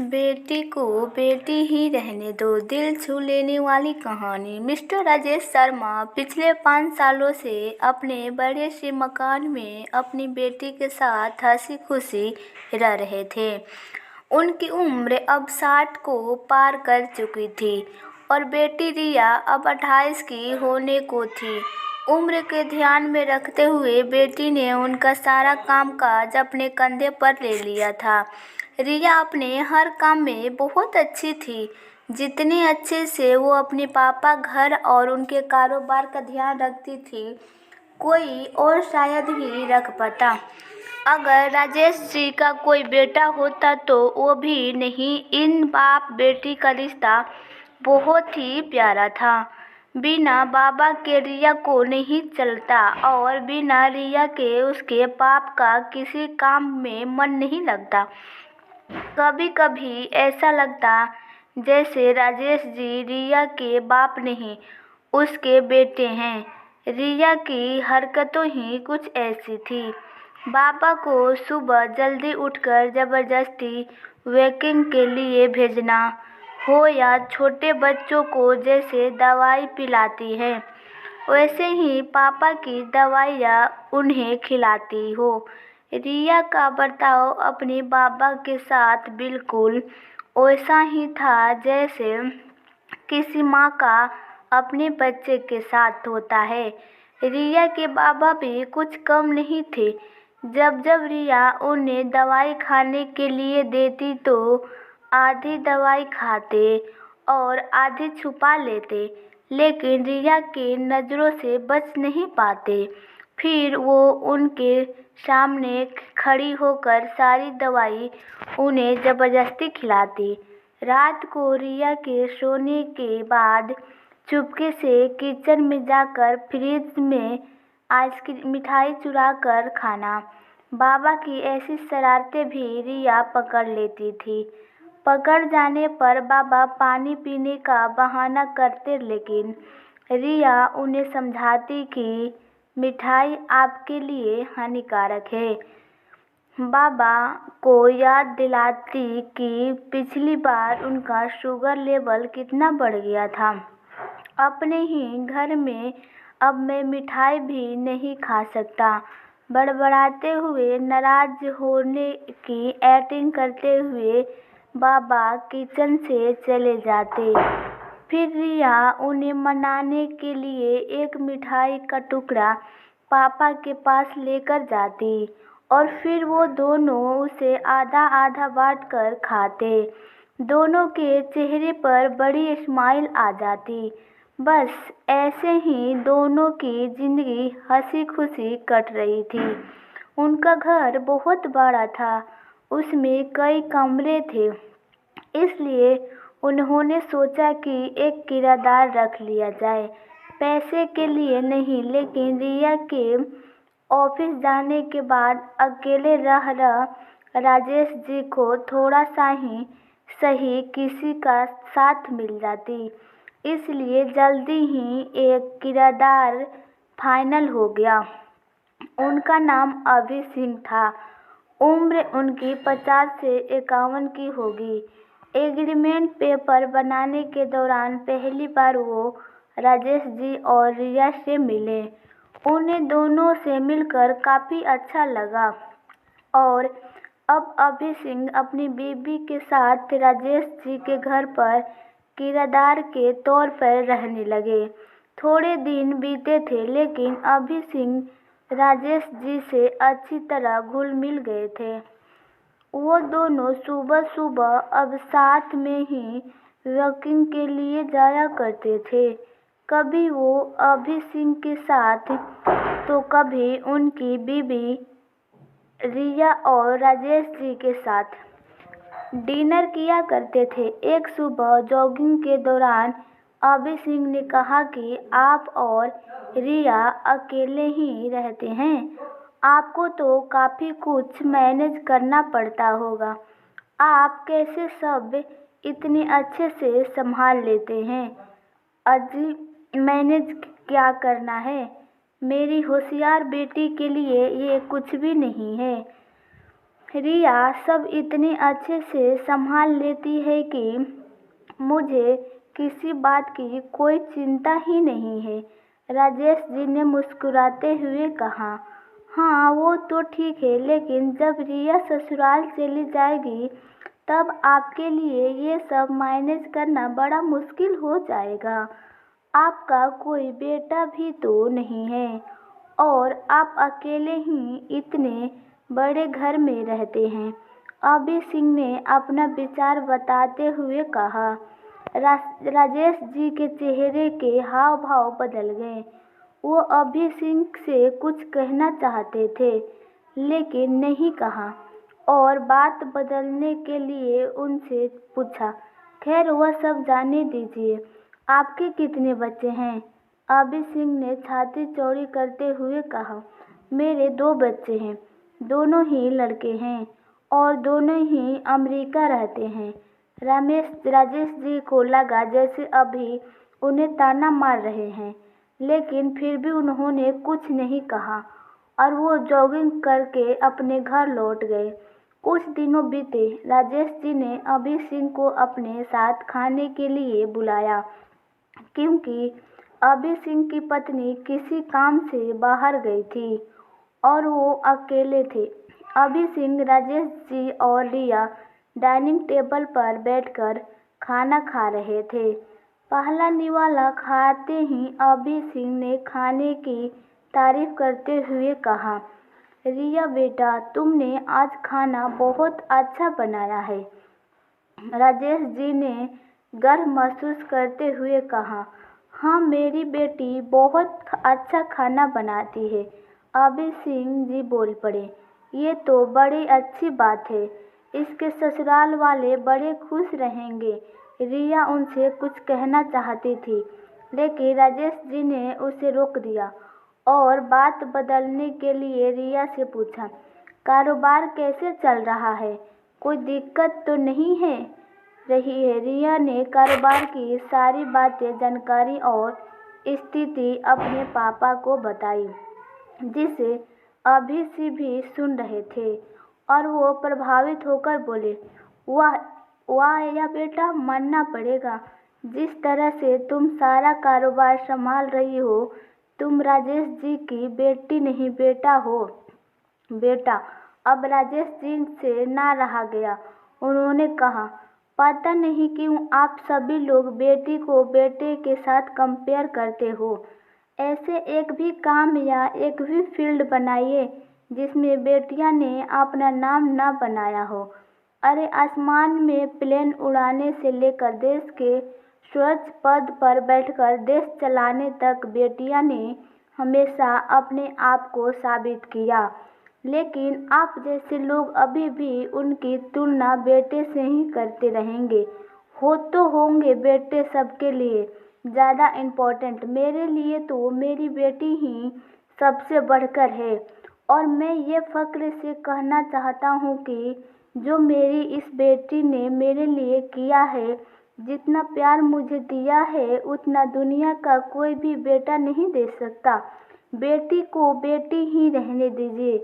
बेटी को बेटी ही रहने दो, दिल छू लेने वाली कहानी। मिस्टर राजेश शर्मा पिछले 5 सालों से अपने बड़े से मकान में अपनी बेटी के साथ हंसी खुशी रह रहे थे। उनकी उम्र अब 60 को पार कर चुकी थी और बेटी रिया अब 28 की होने को थी। उम्र के ध्यान में रखते हुए बेटी ने उनका सारा कामकाज अपने कंधे पर ले लिया था। रिया अपने हर काम में बहुत अच्छी थी, जितने अच्छे से वो अपने पापा, घर और उनके कारोबार का ध्यान रखती थी, कोई और शायद ही रख पाता। अगर राजेश जी का कोई बेटा होता तो वो भी नहीं। इन बाप बेटी का रिश्ता बहुत ही प्यारा था। बिना बाबा के रिया को नहीं चलता और बिना रिया के उसके पाप का किसी काम में मन नहीं लगता। कभी कभी ऐसा लगता जैसे राजेश जी रिया के बाप नहीं, उसके बेटे हैं। रिया की हरकतों ही कुछ ऐसी थी। बाबा को सुबह जल्दी उठकर जबरदस्ती वॉकिंग के लिए भेजना हो या छोटे बच्चों को जैसे दवाई पिलाती है, वैसे ही पापा की दवाइयाँ उन्हें खिलाती हो। रिया का बर्ताव अपने बाबा के साथ बिल्कुल वैसा ही था जैसे किसी माँ का अपने बच्चे के साथ होता है। रिया के बाबा भी कुछ कम नहीं थे। जब जब रिया उन्हें दवाई खाने के लिए देती तो आधी दवाई खाते और आधी छुपा लेते, लेकिन रिया के नज़रों से बच नहीं पाते। फिर वो उनके सामने खड़ी होकर सारी दवाई उन्हें ज़बरदस्ती खिलाती। रात को रिया के सोने के बाद चुपके से किचन में जाकर फ्रिज में आइसक्रीम मिठाई चुरा कर खाना। बाबा की ऐसी शरारतें भी रिया पकड़ लेती थी। पकड़ जाने पर बाबा पानी पीने का बहाना करते, लेकिन रिया उन्हें समझाती कि मिठाई आपके लिए हानिकारक है। बाबा को याद दिलाती कि पिछली बार उनका शुगर लेवल कितना बढ़ गया था। अपने ही घर में अब मैं मिठाई भी नहीं खा सकता। बड़बड़ाते हुए, नाराज होने की एक्टिंग करते हुए बाबा किचन से चले जाते। फिर रिया उन्हें मनाने के लिए एक मिठाई का टुकड़ा पापा के पास लेकर जाती और फिर वो दोनों उसे आधा आधा बांटकर खाते। दोनों के चेहरे पर बड़ी स्माइल आ जाती। बस ऐसे ही दोनों की जिंदगी हंसी खुशी कट रही थी। उनका घर बहुत बड़ा था, उसमें कई कमरे थे, इसलिए उन्होंने सोचा कि एक किराएदार रख लिया जाए। पैसे के लिए नहीं, लेकिन रिया के ऑफिस जाने के बाद अकेले रह राजेश जी को थोड़ा सा ही सही किसी का साथ मिल जाती। इसलिए जल्दी ही एक किराएदार फाइनल हो गया। उनका नाम अभय सिंह था। उम्र उनकी 50 से 51 की होगी। एग्रीमेंट पेपर बनाने के दौरान पहली बार वो राजेश जी और रिया से मिले। उन्हें दोनों से मिलकर काफ़ी अच्छा लगा और अब अभय सिंह अपनी बीवी के साथ राजेश जी के घर पर किराएदार के तौर पर रहने लगे। थोड़े दिन बीते थे, लेकिन अभय सिंह राजेश जी से अच्छी तरह घुल मिल गए थे। वो दोनों सुबह सुबह अब साथ में ही वॉकिंग के लिए जाया करते थे। कभी वो अभय सिंह के साथ तो कभी उनकी बीवी रिया और राजेश जी के साथ डिनर किया करते थे। एक सुबह जॉगिंग के दौरान अभय सिंह ने कहा कि आप और रिया अकेले ही रहते हैं, आपको तो काफ़ी कुछ मैनेज करना पड़ता होगा। आप कैसे सब इतने अच्छे से संभाल लेते हैं? अजी, मैनेज क्या करना है? मेरी होशियार बेटी के लिए ये कुछ भी नहीं है। रिया सब इतने अच्छे से संभाल लेती है कि मुझे किसी बात की कोई चिंता ही नहीं है। राजेश जी ने मुस्कुराते हुए कहा, हाँ वो तो ठीक है, लेकिन जब रिया ससुराल चली जाएगी तब आपके लिए ये सब मैनेज करना बड़ा मुश्किल हो जाएगा। आपका कोई बेटा भी तो नहीं है और आप अकेले ही इतने बड़े घर में रहते हैं। अभी सिंह ने अपना विचार बताते हुए कहा। राजेश जी के चेहरे के हाव भाव बदल गए। वो अभी सिंह से कुछ कहना चाहते थे लेकिन नहीं कहा और बात बदलने के लिए उनसे पूछा, खैर वह सब जाने दीजिए, आपके कितने बच्चे हैं? अभी सिंह ने छाती चौड़ी करते हुए कहा, मेरे 2 बच्चे हैं, दोनों ही लड़के हैं और दोनों ही अमेरिका रहते हैं। राजेश जी को लगा जैसे अभी उन्हें ताना मार रहे हैं, लेकिन फिर भी उन्होंने कुछ नहीं कहा और वो जॉगिंग करके अपने घर लौट गए। कुछ दिनों बीते। राजेश जी ने अभी सिंह को अपने साथ खाने के लिए बुलाया क्योंकि अभी सिंह की पत्नी किसी काम से बाहर गई थी और वो अकेले थे। अभी सिंह, राजेश जी और रिया डाइनिंग टेबल पर बैठकर खाना खा रहे थे। पहला निवाला खाते ही अभी सिंह ने खाने की तारीफ करते हुए कहा, रिया बेटा, तुमने आज खाना बहुत अच्छा बनाया है। राजेश जी ने गर्व महसूस करते हुए कहा, हाँ मेरी बेटी बहुत अच्छा खाना बनाती है। अभी सिंह जी बोल पड़े, ये तो बड़ी अच्छी बात है, इसके ससुराल वाले बड़े खुश रहेंगे। रिया उनसे कुछ कहना चाहती थी लेकिन राजेश जी ने उसे रोक दिया और बात बदलने के लिए रिया से पूछा, कारोबार कैसे चल रहा है, कोई दिक्कत तो नहीं है रही है? रिया ने कारोबार की सारी बातें, जानकारी और स्थिति अपने पापा को बताई जिसे अभी से भी सुन रहे थे और वो प्रभावित होकर बोले, वाह वाह या बेटा, मानना पड़ेगा, जिस तरह से तुम सारा कारोबार संभाल रही हो, तुम राजेश जी की बेटी नहीं बेटा हो। बेटा, अब राजेश जी से ना रहा गया। उन्होंने कहा, पता नहीं क्यों आप सभी लोग बेटी को बेटे के साथ कंपेयर करते हो। ऐसे एक भी काम या एक भी फील्ड बनाइए जिसमें बेटियां ने अपना नाम न बनाया हो। अरे आसमान में प्लेन उड़ाने से लेकर देश के सर्वोच्च पद पर बैठकर देश चलाने तक बेटियां ने हमेशा अपने आप को साबित किया, लेकिन आप जैसे लोग अभी भी उनकी तुलना बेटे से ही करते रहेंगे। हो तो होंगे बेटे सबके लिए ज़्यादा इम्पोर्टेंट, मेरे लिए तो मेरी बेटी ही सबसे बढ़कर है और मैं ये फ़ख्र से कहना चाहता हूँ कि जो मेरी इस बेटी ने मेरे लिए किया है, जितना प्यार मुझे दिया है, उतना दुनिया का कोई भी बेटा नहीं दे सकता। बेटी को बेटी ही रहने दीजिए।